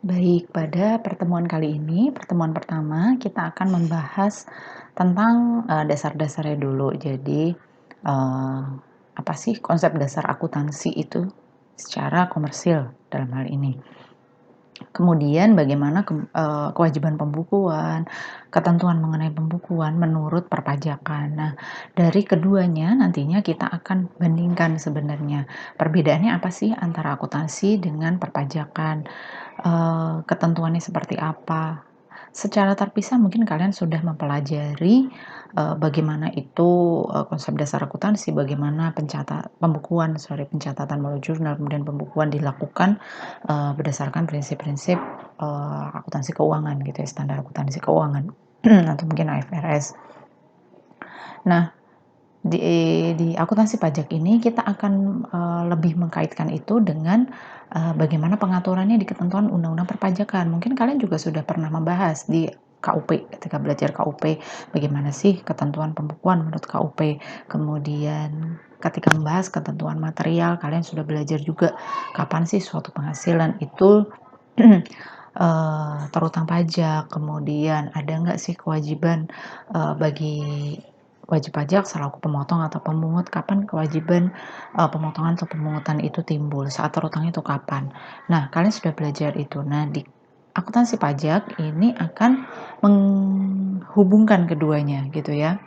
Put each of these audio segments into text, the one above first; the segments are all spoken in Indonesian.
Baik, pada pertemuan kali ini, pertemuan pertama, kita akan membahas tentang dasar-dasarnya dulu. Jadi, apa sih konsep dasar akuntansi itu secara komersil dalam hal ini. Kemudian bagaimana kewajiban pembukuan, ketentuan mengenai pembukuan menurut perpajakan. Nah, dari keduanya nantinya kita akan bandingkan sebenarnya perbedaannya apa sih antara akuntansi dengan perpajakan, ketentuannya seperti apa. Secara terpisah mungkin kalian sudah mempelajari, bagaimana itu, konsep dasar akuntansi, bagaimana pencatatan melalui jurnal, kemudian pembukuan dilakukan, berdasarkan prinsip-prinsip, akuntansi keuangan gitu ya, standar akuntansi keuangan atau mungkin IFRS. Nah, di akuntansi pajak ini kita akan, lebih mengkaitkan itu dengan, bagaimana pengaturannya di ketentuan undang-undang perpajakan. Mungkin kalian juga sudah pernah membahas di KUP, ketika belajar KUP, bagaimana sih ketentuan pembukuan menurut KUP. Kemudian ketika membahas ketentuan material, kalian sudah belajar juga kapan sih suatu penghasilan itu, terutang pajak, kemudian ada nggak sih kewajiban, bagi wajib pajak selaku pemotong atau pemungut, kapan kewajiban, pemotongan atau pemungutan itu timbul, saat terutang itu kapan. Nah, kalian sudah belajar itu. Nah, di akuntansi pajak ini akan menghubungkan keduanya gitu ya.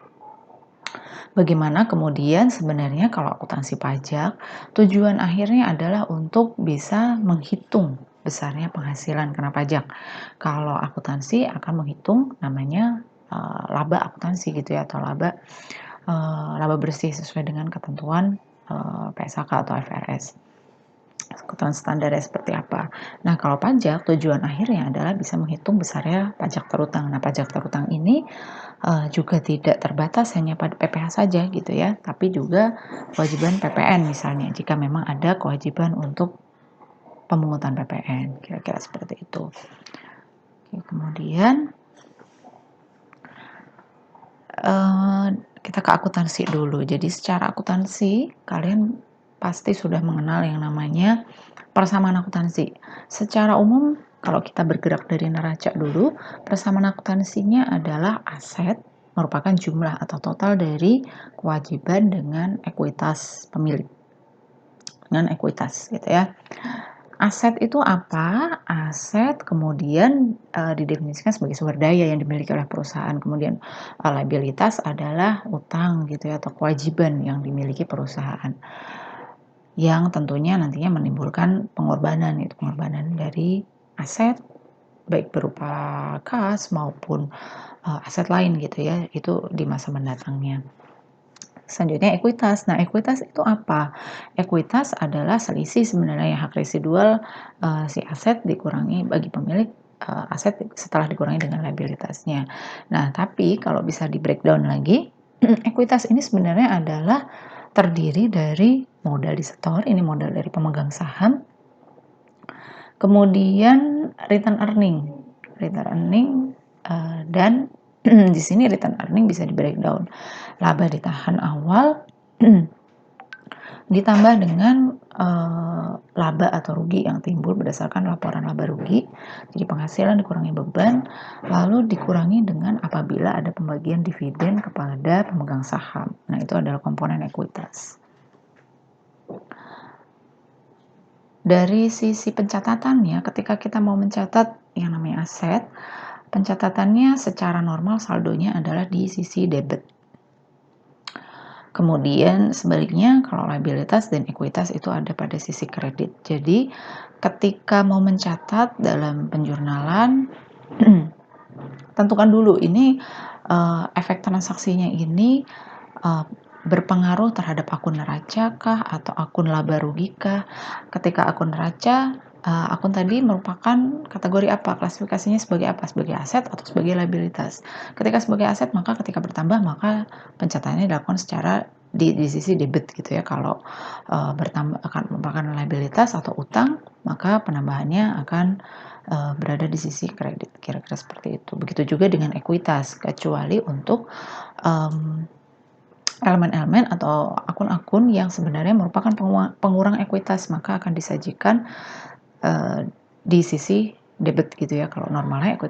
Bagaimana kemudian sebenarnya kalau akuntansi pajak, tujuan akhirnya adalah untuk bisa menghitung besarnya penghasilan kena pajak. Kalau akuntansi akan menghitung namanya, laba akuntansi gitu ya, atau laba bersih sesuai dengan ketentuan, PSAK atau IFRS. Ketentuan standarnya seperti apa. Nah, kalau pajak tujuan akhirnya adalah bisa menghitung besarnya pajak terutang. Nah, pajak terutang ini, juga tidak terbatas hanya pada PPh saja gitu ya, tapi juga kewajiban PPN misalnya, jika memang ada kewajiban untuk pemungutan PPN, kira-kira seperti itu. Oke, kemudian, kita ke akuntansi dulu. Jadi secara akuntansi, kalian pasti sudah mengenal yang namanya persamaan akuntansi. Secara umum, kalau kita bergerak dari neraca dulu, persamaan akuntansinya adalah aset merupakan jumlah atau total dari kewajiban dengan ekuitas pemilik. Dengan ekuitas gitu ya. Aset itu apa? Aset kemudian, didefinisikan sebagai sumber daya yang dimiliki oleh perusahaan. Kemudian, liabilitas adalah utang gitu ya, atau kewajiban yang dimiliki perusahaan. Yang tentunya nantinya menimbulkan pengorbanan, itu pengorbanan dari aset, baik berupa kas maupun, aset lain gitu ya, itu di masa mendatangnya. Selanjutnya ekuitas. Nah, ekuitas itu apa? Ekuitas adalah selisih sebenarnya hak residual, si aset dikurangi bagi pemilik, aset setelah dikurangi dengan liabilitasnya. Nah, tapi kalau bisa di-breakdown lagi, ekuitas ini sebenarnya adalah terdiri dari modal disetor, ini modal dari pemegang saham, kemudian return earning. Return earning, dan di sini return earning bisa di-breakdown. Laba ditahan awal ditambah dengan, laba atau rugi yang timbul berdasarkan laporan laba rugi. Jadi penghasilan dikurangi beban, lalu dikurangi dengan apabila ada pembagian dividen kepada pemegang saham. Nah, itu adalah komponen ekuitas. Dari sisi pencatatannya, ketika kita mau mencatat yang namanya aset, pencatatannya secara normal saldonya adalah di sisi debit. Kemudian sebaliknya kalau liabilitas dan ekuitas itu ada pada sisi kredit. Jadi ketika mau mencatat dalam penjurnalan, tentukan dulu ini, efek transaksinya ini, berpengaruh terhadap akun neraca kah atau akun laba rugi kah? Ketika akun neraca, akun tadi merupakan kategori apa? Klasifikasinya sebagai apa? Sebagai aset atau sebagai liabilitas? Ketika sebagai aset, maka ketika bertambah maka pencatatannya dilakukan secara di sisi debit gitu ya. Kalau, bertambah akan merupakan liabilitas atau utang, maka penambahannya akan, berada di sisi kredit, kira-kira seperti itu. Begitu juga dengan ekuitas, kecuali untuk, elemen-elemen atau akun-akun yang sebenarnya merupakan pengurang ekuitas, maka akan disajikan, di sisi debit gitu ya. Kalau normalnya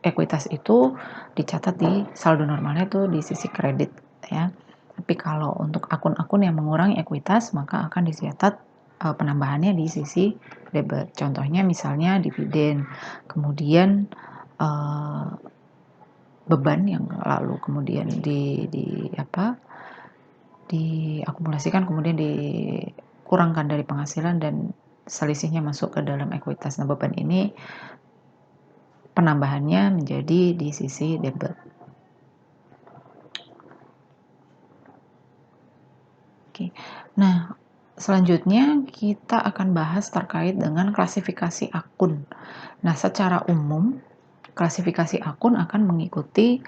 ekuitas itu dicatat di saldo normalnya itu di sisi kredit ya. Tapi kalau untuk akun-akun yang mengurangi ekuitas maka akan dicatat penambahannya di sisi debit. Contohnya misalnya dividen, kemudian beban yang lalu kemudian diakumulasikan kemudian dikurangkan dari penghasilan dan selisihnya masuk ke dalam ekuitas. Nah, beban ini penambahannya menjadi di sisi debit. Oke. Nah, selanjutnya kita akan bahas terkait dengan klasifikasi akun. Nah, secara umum klasifikasi akun akan mengikuti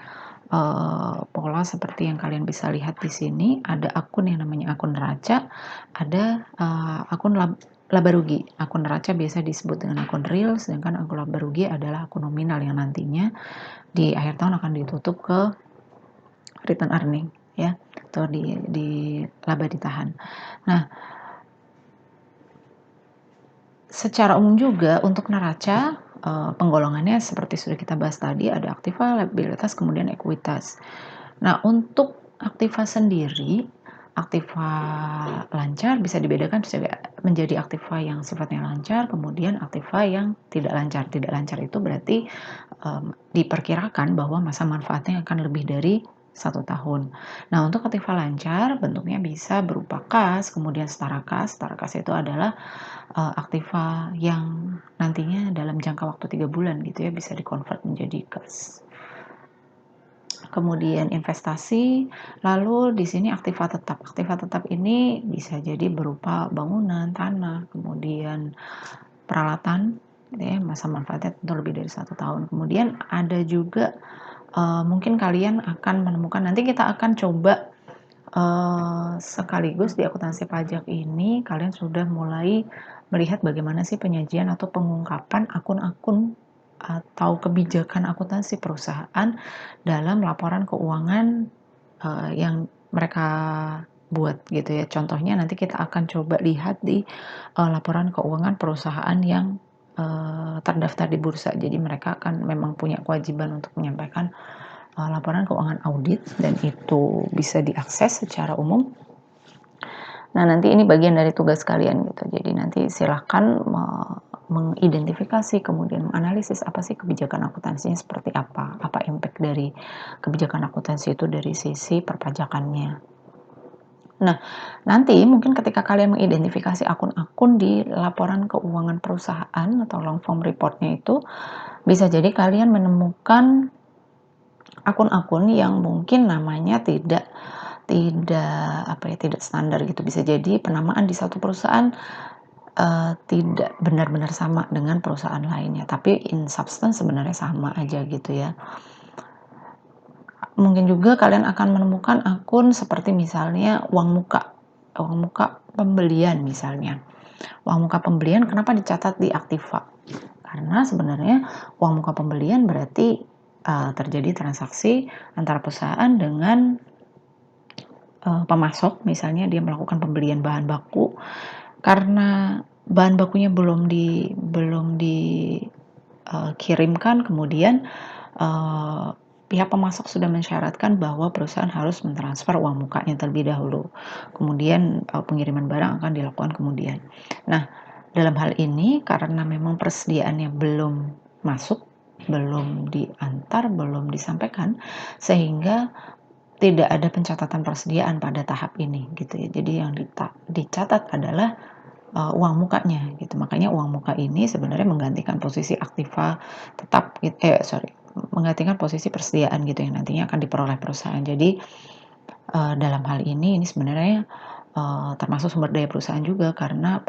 pola seperti yang kalian bisa lihat di sini. Ada akun yang namanya akun neraca, ada akun laba rugi. Akun neraca biasa disebut dengan akun real, sedangkan akun laba rugi adalah akun nominal yang nantinya di akhir tahun akan ditutup ke return earning ya, atau di laba ditahan. Nah, secara umum juga untuk neraca penggolongannya seperti sudah kita bahas tadi, ada aktiva, liabilitas, kemudian ekuitas. Nah, untuk aktiva sendiri, aktiva lancar bisa dibedakan menjadi aktiva yang sifatnya lancar, kemudian aktiva yang tidak lancar. Tidak lancar itu berarti diperkirakan bahwa masa manfaatnya akan lebih dari 1 tahun. Nah, untuk aktiva lancar bentuknya bisa berupa kas, kemudian setara kas. Setara kas itu adalah aktiva yang nantinya dalam jangka waktu 3 bulan gitu ya bisa dikonvert menjadi kas. Kemudian investasi, lalu di sini aktiva tetap. Aktiva tetap ini bisa jadi berupa bangunan, tanah, kemudian peralatan, gitu ya, masa manfaatnya tentu lebih dari 1 tahun. Kemudian ada juga mungkin kalian akan menemukan, nanti kita akan coba sekaligus di akuntansi pajak ini kalian sudah mulai melihat bagaimana sih penyajian atau pengungkapan akun-akun atau kebijakan akuntansi perusahaan dalam laporan keuangan yang mereka buat gitu ya. Contohnya nanti kita akan coba lihat di laporan keuangan perusahaan yang terdaftar di bursa. Jadi mereka akan memang punya kewajiban untuk menyampaikan laporan keuangan audit dan itu bisa diakses secara umum. Nah, nanti ini bagian dari tugas kalian gitu. Jadi nanti silahkan mengidentifikasi kemudian menganalisis apa sih kebijakan akuntansinya seperti apa impact dari kebijakan akuntansi itu dari sisi perpajakannya. Nah, nanti mungkin ketika kalian mengidentifikasi akun-akun di laporan keuangan perusahaan atau long form reportnya itu, bisa jadi kalian menemukan akun-akun yang mungkin namanya tidak standar gitu. Bisa jadi penamaan di satu perusahaan tidak benar-benar sama dengan perusahaan lainnya, tapi in substance sebenarnya sama aja gitu ya. Mungkin juga kalian akan menemukan akun seperti misalnya uang muka pembelian misalnya. Uang muka pembelian kenapa dicatat di aktiva? Karena sebenarnya uang muka pembelian berarti terjadi transaksi antara perusahaan dengan pemasok, misalnya dia melakukan pembelian bahan baku karena bahan bakunya belum dikirimkan, kemudian pihak pemasok sudah mensyaratkan bahwa perusahaan harus mentransfer uang mukanya terlebih dahulu. Kemudian pengiriman barang akan dilakukan kemudian. Nah, dalam hal ini karena memang persediaannya belum masuk, belum diantar, belum disampaikan, sehingga tidak ada pencatatan persediaan pada tahap ini gitu ya. Jadi yang dicatat adalah uang mukanya gitu. Makanya uang muka ini sebenarnya menggantikan posisi aktiva tetap menggantikan posisi persediaan gitu yang nantinya akan diperoleh perusahaan. Jadi dalam hal ini sebenarnya termasuk sumber daya perusahaan juga karena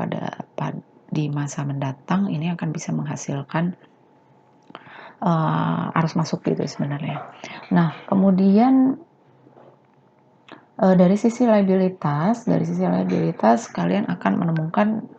di masa mendatang ini akan bisa menghasilkan arus masuk gitu sebenarnya. Nah, kemudian dari sisi liabilitas kalian akan menemukan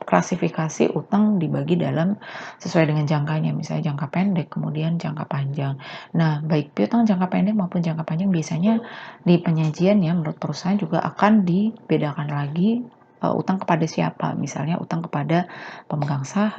klasifikasi utang dibagi dalam sesuai dengan jangkanya, misalnya jangka pendek, kemudian jangka panjang. Nah, baik piutang jangka pendek maupun jangka panjang biasanya di penyajian ya menurut perusahaan juga akan dibedakan lagi utang kepada siapa, misalnya utang kepada pemegang saham